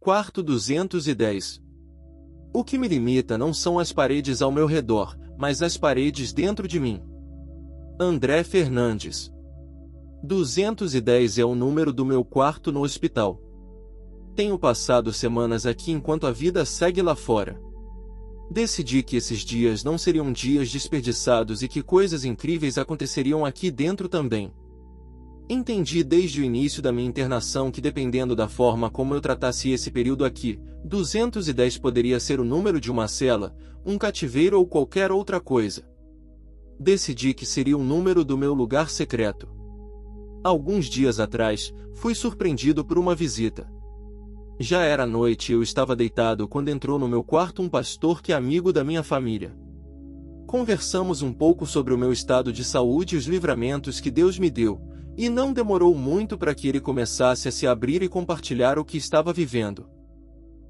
Quarto 210. O que me limita não são as paredes ao meu redor, mas as paredes dentro de mim. André Fernandes. 210 é o número do meu quarto no hospital. Tenho passado semanas aqui enquanto a vida segue lá fora. Decidi que esses dias não seriam dias desperdiçados e que coisas incríveis aconteceriam aqui dentro também. Entendi desde o início da minha internação que, dependendo da forma como eu tratasse esse período aqui, 210 poderia ser o número de uma cela, um cativeiro ou qualquer outra coisa. Decidi que seria o número do meu lugar secreto. Alguns dias atrás, fui surpreendido por uma visita. Já era noite e eu estava deitado quando entrou no meu quarto um pastor que é amigo da minha família. Conversamos um pouco sobre o meu estado de saúde e os livramentos que Deus me deu, e não demorou muito para que ele começasse a se abrir e compartilhar o que estava vivendo.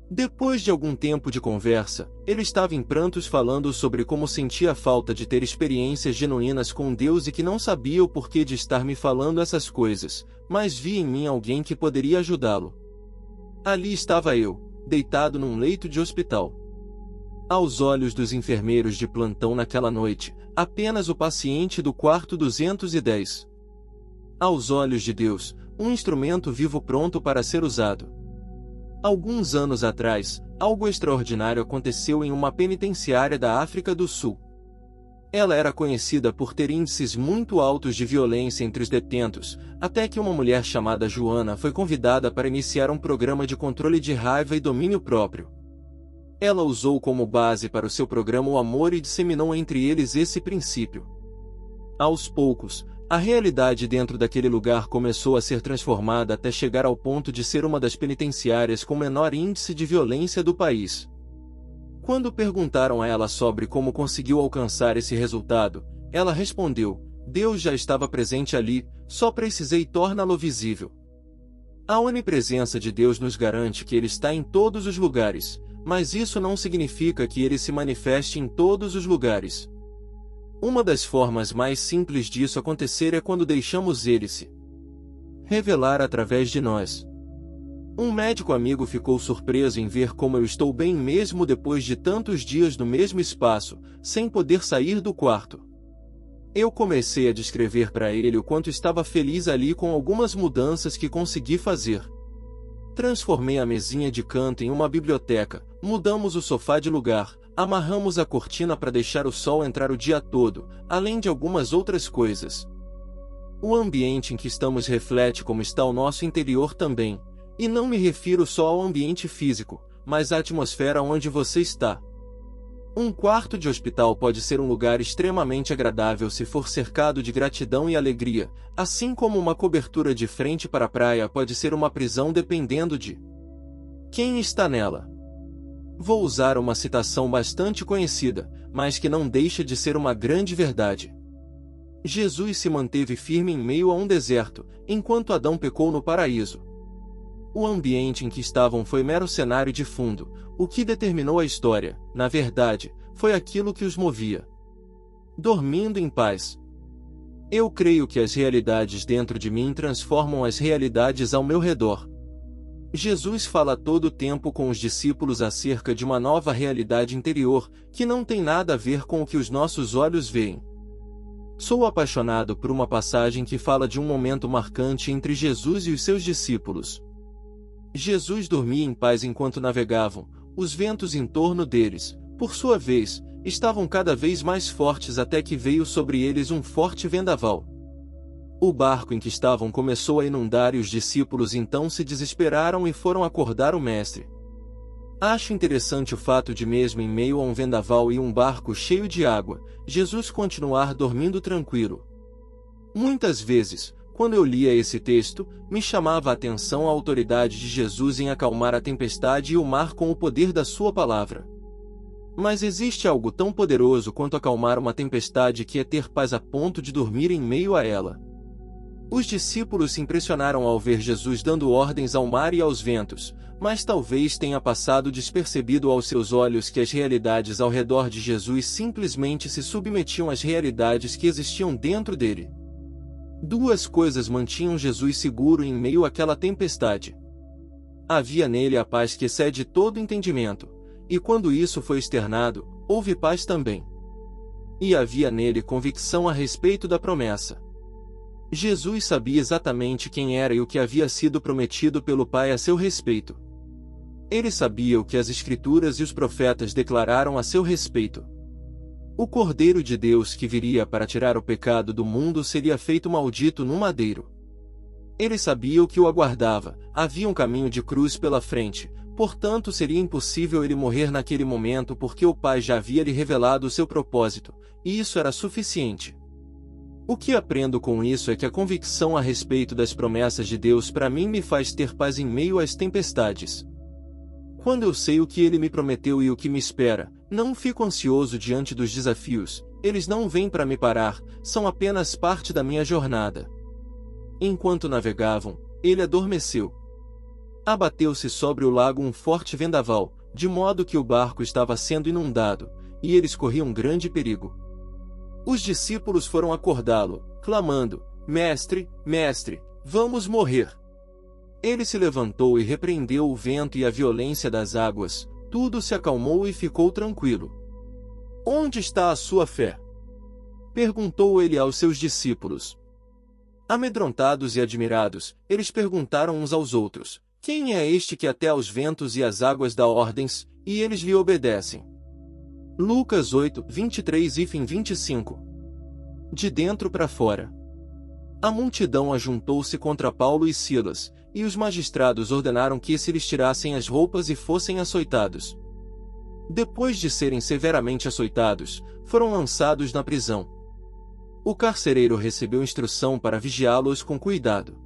Depois de algum tempo de conversa, ele estava em prantos falando sobre como sentia a falta de ter experiências genuínas com Deus e que não sabia o porquê de estar me falando essas coisas, mas via em mim alguém que poderia ajudá-lo. Ali estava eu, deitado num leito de hospital. Aos olhos dos enfermeiros de plantão naquela noite, apenas o paciente do quarto 210. Aos olhos de Deus, um instrumento vivo pronto para ser usado. Alguns anos atrás, algo extraordinário aconteceu em uma penitenciária da África do Sul. Ela era conhecida por ter índices muito altos de violência entre os detentos, até que uma mulher chamada Joana foi convidada para iniciar um programa de controle de raiva e domínio próprio. Ela usou como base para o seu programa o amor e disseminou entre eles esse princípio. Aos poucos, a realidade dentro daquele lugar começou a ser transformada até chegar ao ponto de ser uma das penitenciárias com menor índice de violência do país. Quando perguntaram a ela sobre como conseguiu alcançar esse resultado, ela respondeu: Deus já estava presente ali, só precisei torná-lo visível. A onipresença de Deus nos garante que Ele está em todos os lugares, mas isso não significa que Ele se manifeste em todos os lugares. Uma das formas mais simples disso acontecer é quando deixamos Ele se revelar através de nós. Um médico amigo ficou surpreso em ver como eu estou bem mesmo depois de tantos dias no mesmo espaço, sem poder sair do quarto. Eu comecei a descrever para ele o quanto estava feliz ali com algumas mudanças que consegui fazer. Transformei a mesinha de canto em uma biblioteca, mudamos o sofá de lugar, amarramos a cortina para deixar o sol entrar o dia todo, além de algumas outras coisas. O ambiente em que estamos reflete como está o nosso interior também, e não me refiro só ao ambiente físico, mas à atmosfera onde você está. Um quarto de hospital pode ser um lugar extremamente agradável se for cercado de gratidão e alegria, assim como uma cobertura de frente para a praia pode ser uma prisão dependendo de quem está nela. Vou usar uma citação bastante conhecida, mas que não deixa de ser uma grande verdade. Jesus se manteve firme em meio a um deserto, enquanto Adão pecou no paraíso. O ambiente em que estavam foi mero cenário de fundo, o que determinou a história, na verdade, foi aquilo que os movia. Dormindo em paz. Eu creio que as realidades dentro de mim transformam as realidades ao meu redor. Jesus fala todo o tempo com os discípulos acerca de uma nova realidade interior, que não tem nada a ver com o que os nossos olhos veem. Sou apaixonado por uma passagem que fala de um momento marcante entre Jesus e os seus discípulos. Jesus dormia em paz enquanto navegavam, os ventos em torno deles, por sua vez, estavam cada vez mais fortes até que veio sobre eles um forte vendaval. O barco em que estavam começou a inundar e os discípulos então se desesperaram e foram acordar o mestre. Acho interessante o fato de mesmo em meio a um vendaval e um barco cheio de água, Jesus continuar dormindo tranquilo. Muitas vezes, quando eu lia esse texto, me chamava a atenção a autoridade de Jesus em acalmar a tempestade e o mar com o poder da sua palavra. Mas existe algo tão poderoso quanto acalmar uma tempestade que é ter paz a ponto de dormir em meio a ela. Os discípulos se impressionaram ao ver Jesus dando ordens ao mar e aos ventos, mas talvez tenha passado despercebido aos seus olhos que as realidades ao redor de Jesus simplesmente se submetiam às realidades que existiam dentro dele. Duas coisas mantinham Jesus seguro em meio àquela tempestade: Havia nele a paz que excede todo entendimento, e quando isso foi externado, houve paz também. E havia nele convicção a respeito da promessa. Jesus sabia exatamente quem era e o que havia sido prometido pelo Pai a seu respeito. Ele sabia o que as Escrituras e os profetas declararam a seu respeito. O Cordeiro de Deus que viria para tirar o pecado do mundo seria feito maldito no madeiro. Ele sabia o que o aguardava, havia um caminho de cruz pela frente, portanto seria impossível ele morrer naquele momento porque o Pai já havia lhe revelado o seu propósito, e isso era suficiente. O que aprendo com isso é que a convicção a respeito das promessas de Deus para mim me faz ter paz em meio às tempestades. Quando eu sei o que Ele me prometeu e o que me espera, não fico ansioso diante dos desafios, eles não vêm para me parar, são apenas parte da minha jornada. Enquanto navegavam, ele adormeceu. Abateu-se sobre o lago um forte vendaval, de modo que o barco estava sendo inundado, e eles corriam grande perigo. Os discípulos foram acordá-lo, clamando: Mestre, mestre, vamos morrer. Ele se levantou e repreendeu o vento e a violência das águas, tudo se acalmou e ficou tranquilo. Onde está a sua fé? Perguntou ele aos seus discípulos. Amedrontados e admirados, eles perguntaram uns aos outros: Quem é este que até aos ventos e às águas dá ordens, e eles lhe obedecem? Lucas 8, 23 e 25. De dentro para fora. A multidão ajuntou-se contra Paulo e Silas, e os magistrados ordenaram que se lhes tirassem as roupas e fossem açoitados. Depois de serem severamente açoitados, foram lançados na prisão. O carcereiro recebeu instrução para vigiá-los com cuidado.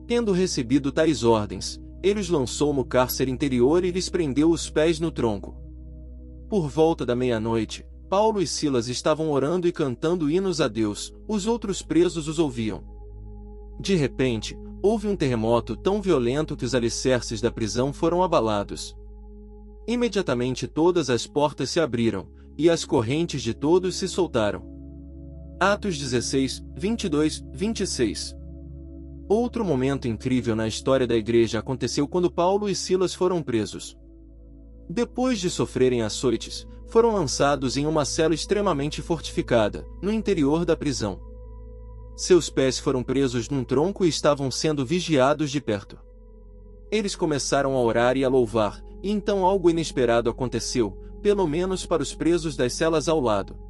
Tendo recebido tais ordens, ele os lançou no cárcere interior e lhes prendeu os pés no tronco. Por volta da meia-noite, Paulo e Silas estavam orando e cantando hinos a Deus, os outros presos os ouviam. De repente, houve um terremoto tão violento que os alicerces da prisão foram abalados. Imediatamente todas as portas se abriram, e as correntes de todos se soltaram. Atos 16, 22, 26. Outro momento incrível na história da igreja aconteceu quando Paulo e Silas foram presos. Depois de sofrerem açoites, foram lançados em uma cela extremamente fortificada, no interior da prisão. Seus pés foram presos num tronco e estavam sendo vigiados de perto. Eles começaram a orar e a louvar, e então algo inesperado aconteceu, pelo menos para os presos das celas ao lado.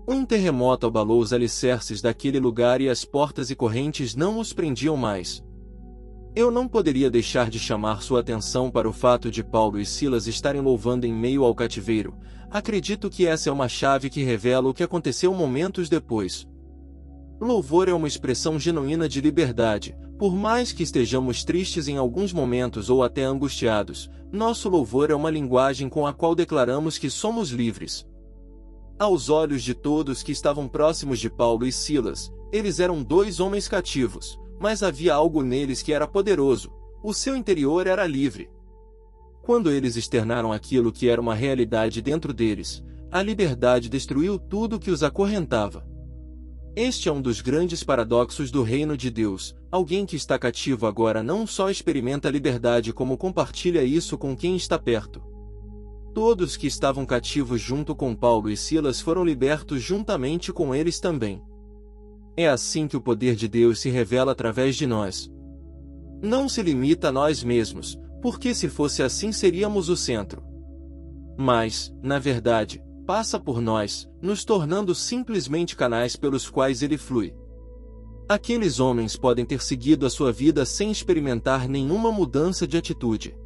Um terremoto abalou os alicerces daquele lugar e as portas e correntes não os prendiam mais. Eu não poderia deixar de chamar sua atenção para o fato de Paulo e Silas estarem louvando em meio ao cativeiro. Acredito que essa é uma chave que revela o que aconteceu momentos depois. Louvor é uma expressão genuína de liberdade. Por mais que estejamos tristes em alguns momentos ou até angustiados, nosso louvor é uma linguagem com a qual declaramos que somos livres. Aos olhos de todos que estavam próximos de Paulo e Silas, eles eram dois homens cativos, mas havia algo neles que era poderoso, o seu interior era livre. Quando eles externaram aquilo que era uma realidade dentro deles, a liberdade destruiu tudo que os acorrentava. Este é um dos grandes paradoxos do reino de Deus. Alguém que está cativo agora não só experimenta a liberdade como compartilha isso com quem está perto. Todos que estavam cativos junto com Paulo e Silas foram libertos juntamente com eles também. É assim que o poder de Deus se revela através de nós. Não se limita a nós mesmos, porque se fosse assim seríamos o centro. Mas, na verdade, passa por nós, nos tornando simplesmente canais pelos quais ele flui. Aqueles homens podem ter seguido a sua vida sem experimentar nenhuma mudança de atitude.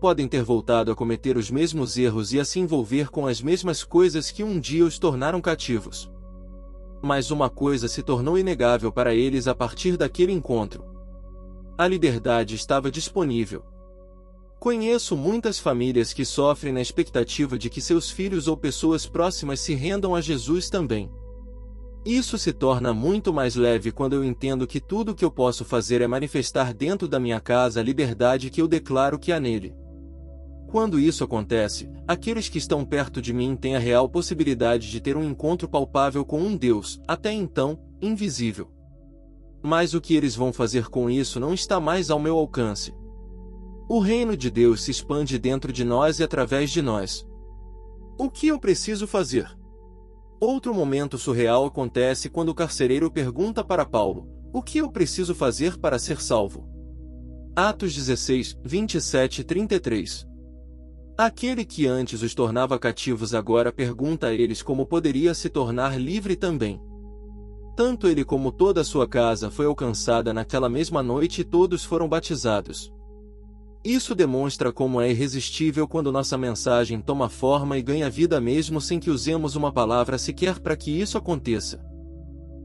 Podem ter voltado a cometer os mesmos erros e a se envolver com as mesmas coisas que um dia os tornaram cativos. Mas uma coisa se tornou inegável para eles a partir daquele encontro. A liberdade estava disponível. Conheço muitas famílias que sofrem na expectativa de que seus filhos ou pessoas próximas se rendam a Jesus também. Isso se torna muito mais leve quando eu entendo que tudo o que eu posso fazer é manifestar dentro da minha casa a liberdade que eu declaro que há nele. Quando isso acontece, aqueles que estão perto de mim têm a real possibilidade de ter um encontro palpável com um Deus, até então, invisível. Mas o que eles vão fazer com isso não está mais ao meu alcance. O reino de Deus se expande dentro de nós e através de nós. O que eu preciso fazer? Outro momento surreal acontece quando o carcereiro pergunta para Paulo: o que eu preciso fazer para ser salvo? Atos 16, 27 e 33. Aquele que antes os tornava cativos agora pergunta a eles como poderia se tornar livre também. Tanto ele como toda a sua casa foi alcançada naquela mesma noite e todos foram batizados. Isso demonstra como é irresistível quando nossa mensagem toma forma e ganha vida mesmo sem que usemos uma palavra sequer para que isso aconteça.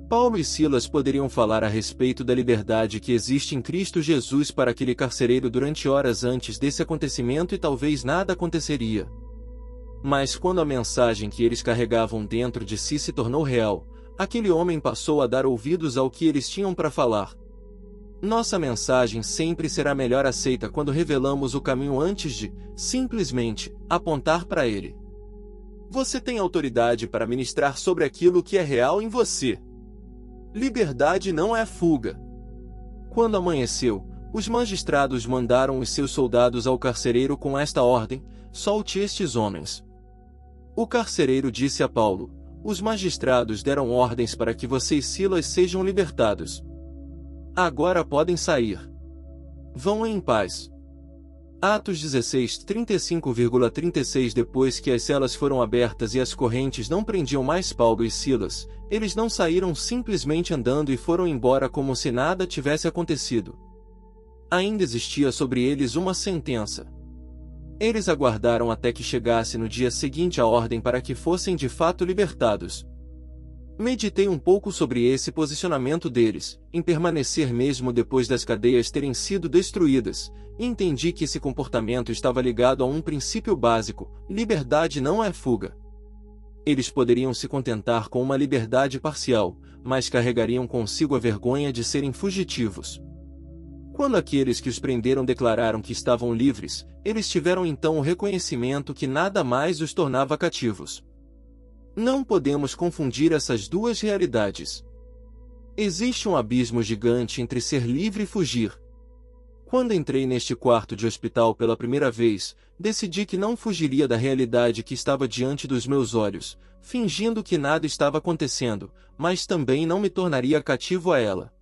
Paulo e Silas poderiam falar a respeito da liberdade que existe em Cristo Jesus para aquele carcereiro durante horas antes desse acontecimento e talvez nada aconteceria. Mas quando a mensagem que eles carregavam dentro de si se tornou real, aquele homem passou a dar ouvidos ao que eles tinham para falar. Nossa mensagem sempre será melhor aceita quando revelamos o caminho antes de, simplesmente, apontar para ele. Você tem autoridade para ministrar sobre aquilo que é real em você. Liberdade não é fuga. Quando amanheceu, os magistrados mandaram os seus soldados ao carcereiro com esta ordem: solte estes homens. O carcereiro disse a Paulo: os magistrados deram ordens para que você e Silas sejam libertados. Agora podem sair. Vão em paz. Atos 16, 35,36. Depois que as celas foram abertas e as correntes não prendiam mais Paulo e Silas, eles não saíram simplesmente andando e foram embora como se nada tivesse acontecido. Ainda existia sobre eles uma sentença. Eles aguardaram até que chegasse no dia seguinte a ordem para que fossem de fato libertados. Meditei um pouco sobre esse posicionamento deles, em permanecer mesmo depois das cadeias terem sido destruídas, e entendi que esse comportamento estava ligado a um princípio básico: liberdade não é fuga. Eles poderiam se contentar com uma liberdade parcial, mas carregariam consigo a vergonha de serem fugitivos. Quando aqueles que os prenderam declararam que estavam livres, eles tiveram então o reconhecimento que nada mais os tornava cativos. Não podemos confundir essas duas realidades. Existe um abismo gigante entre ser livre e fugir. Quando entrei neste quarto de hospital pela primeira vez, decidi que não fugiria da realidade que estava diante dos meus olhos, fingindo que nada estava acontecendo, mas também não me tornaria cativo a ela.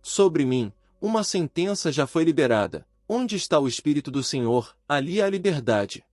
Sobre mim, uma sentença já foi liberada: onde está o Espírito do Senhor, ali há liberdade.